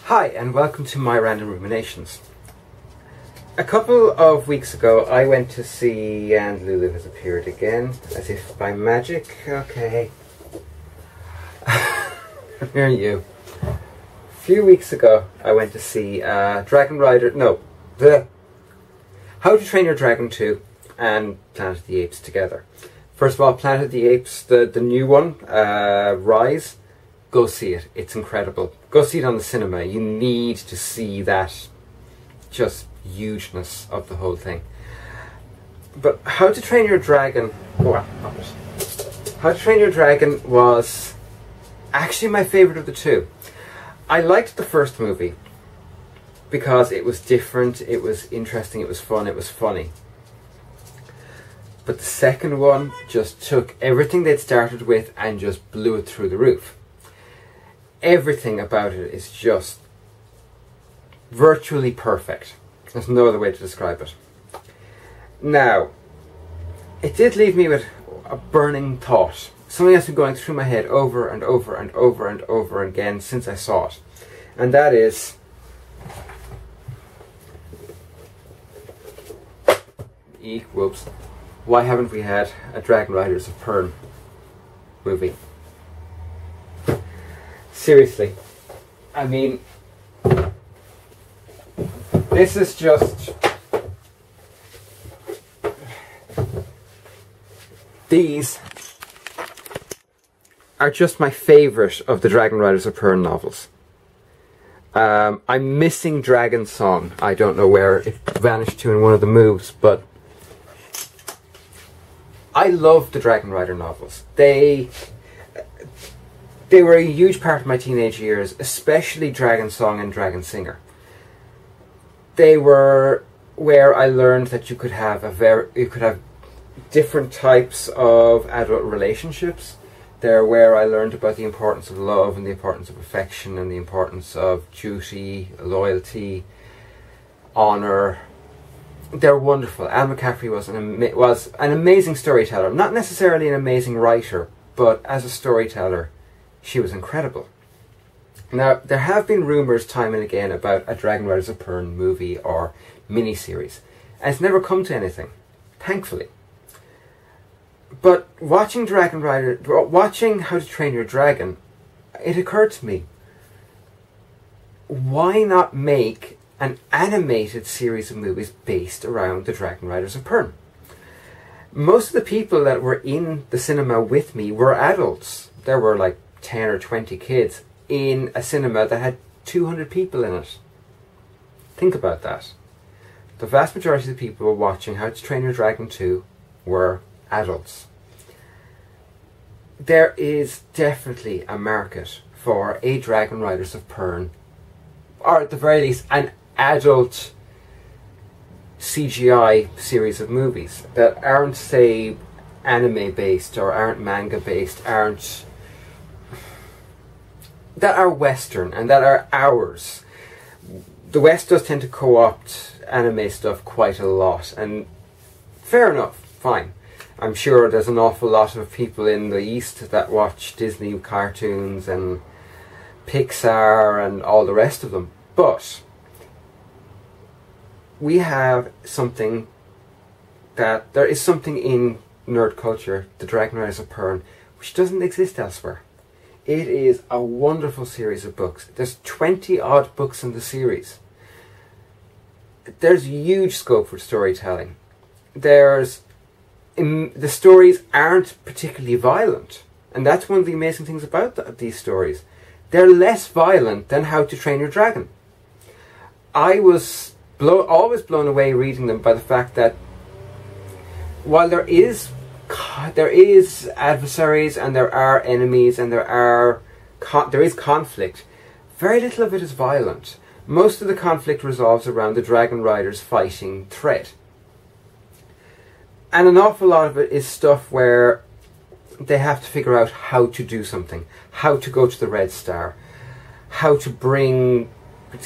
Hi and welcome to my Random Ruminations. A couple of weeks ago I went to see, and Lulu has appeared again, as if by magic. Okay. Here you. A few weeks ago I went to see How to Train Your Dragon 2 and Planet of the Apes together. First of all, Planet of the Apes, the new one, Rise. Go see it. It's incredible. Go see it on the cinema. You need to see that just hugeness of the whole thing. But How to Train Your Dragon... How to Train Your Dragon was actually my favourite of the two. I liked the first movie because it was different, it was interesting, it was fun, it was funny. But the second one just took everything they'd started with and just blew it through the roof. Everything about it is just virtually perfect. There's no other way to describe it. Now, it did leave me with a burning thought. Something that's been going through my head over and over and over and over again since I saw it. And that is... Whoops. Why haven't we had a Dragonriders of Pern movie? Seriously, I mean, this is just... These are just my favourite of the Dragonriders of Pern novels. I'm missing Dragon's Song. I don't know where it vanished to in one of the moves, but I love the Dragonrider novels. They were a huge part of my teenage years, especially Dragon Song and Dragon Singer. They were where I learned that you could have different types of adult relationships. They're where I learned about the importance of love and the importance of affection and the importance of duty, loyalty, honour. They're wonderful. Al McCaffrey was an amazing storyteller. Not necessarily an amazing writer, but as a storyteller, she was incredible. Now, there have been rumours time and again about a Dragonriders of Pern movie or miniseries, and it's never come to anything, thankfully. But watching How to Train Your Dragon, it occurred to me, why not make an animated series of movies based around the Dragonriders of Pern? Most of the people that were in the cinema with me were adults. There were like 10 or 20 kids in a cinema that had 200 people in it. Think about that. The vast majority of the people who were watching How to Train Your Dragon 2 were adults. There is definitely a market for a Dragonriders of Pern, or at the very least an adult CGI series of movies that aren't, say, anime based or aren't manga based, that are Western and that are ours. The West does tend to co-opt anime stuff quite a lot, and fair enough, fine. I'm sure there's an awful lot of people in the East that watch Disney cartoons and Pixar and all the rest of them, but we have something that there is something in nerd culture, the Dragonriders of Pern, which doesn't exist elsewhere. It is a wonderful series of books. There's 20 odd books in the series. There's huge scope for storytelling. The stories aren't particularly violent, and that's one of the amazing things about these stories. They're less violent than How to Train Your Dragon. I was always blown away reading them by the fact that while there is adversaries and there are enemies and there is conflict, very little of it is violent. Most of the conflict resolves around the Dragon Riders fighting Thread. And an awful lot of it is stuff where they have to figure out how to do something, how to go to the Red Star, how to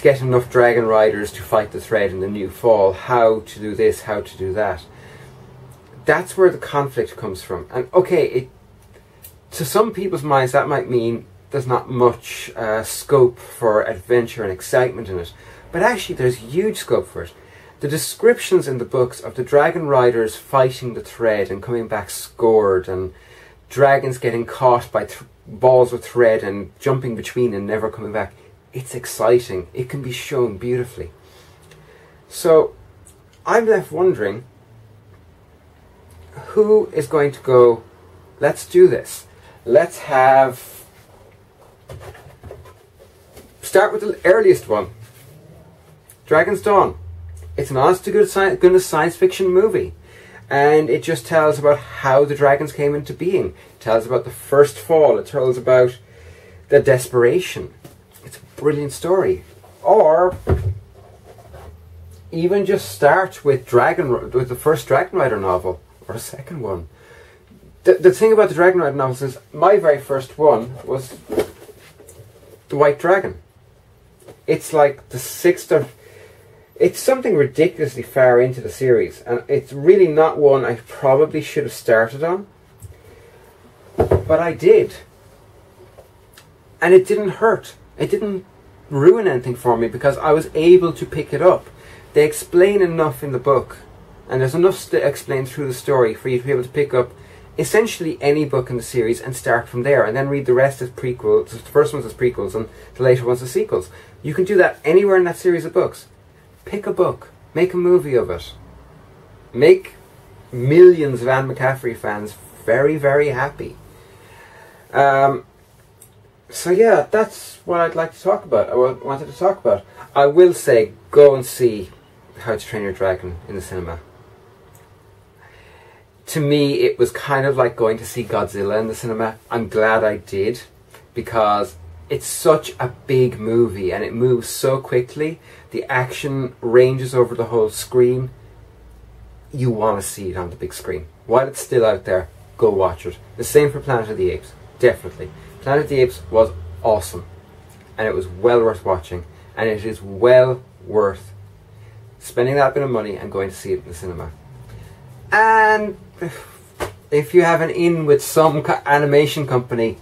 get enough Dragon Riders to fight the Thread in the New Fall, how to do this, how to do that. That's where the conflict comes from. And okay, to some people's minds that might mean there's not much scope for adventure and excitement in it. But actually there's huge scope for it. The descriptions in the books of the dragon riders fighting the thread and coming back scored, and dragons getting caught by balls of thread and jumping between and never coming back. It's exciting. It can be shown beautifully. So I'm left wondering, who is going to go, let's do this. Let's start with the earliest one. Dragon's Dawn. It's an honest to goodness science fiction movie. And it just tells about how the dragons came into being. It tells about the first fall. It tells about the desperation. It's a brilliant story. Or even just start with the first Dragon Rider novel, or the second one. The thing about the Dragon Rider novels is, my very first one was The White Dragon. It's like the sixth or... It's something ridiculously far into the series, and it's really not one I probably should have started on. But I did. And it didn't hurt. It didn't ruin anything for me, because I was able to pick it up. They explain enough in the book, and there's enough to explain through the story for you to be able to pick up essentially any book in the series and start from there, and then read the rest as prequels. The first ones as prequels and the later ones as sequels. You can do that anywhere in that series of books. Pick a book, make a movie of it, make millions of Anne McCaffrey fans very, very happy. So yeah, that's what I'd like to talk about. I wanted to talk about. I will say, go and see How to Train Your Dragon in the cinema. To me, it was kind of like going to see Godzilla in the cinema. I'm glad I did, because it's such a big movie and it moves so quickly. The action ranges over the whole screen. You want to see it on the big screen. While it's still out there, go watch it. The same for Planet of the Apes, definitely. Planet of the Apes was awesome, and it was well worth watching, and it is well worth spending that bit of money and going to see it in the cinema. And if you have an in with some animation company,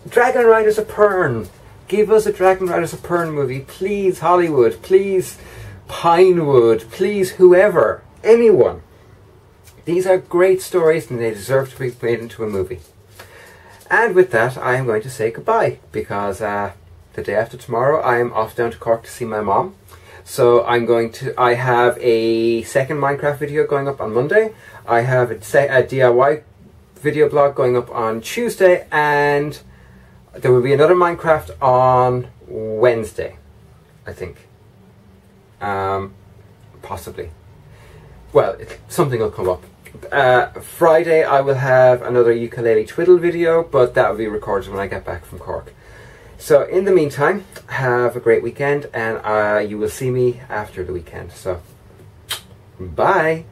Dragonriders of Pern. Give us a Dragonriders of Pern movie. Please, Hollywood. Please, Pinewood. Please, whoever. Anyone. These are great stories and they deserve to be made into a movie. And with that, I am going to say goodbye, because the day after tomorrow I am off down to Cork to see my mom. So I have a second Minecraft video going up on Monday. I have a DIY video blog going up on Tuesday, and there will be another Minecraft on Wednesday, I think. Possibly. Well, something will come up. Friday I will have another ukulele twiddle video, but that will be recorded when I get back from Cork. So in the meantime, have a great weekend, and you will see me after the weekend. So, bye!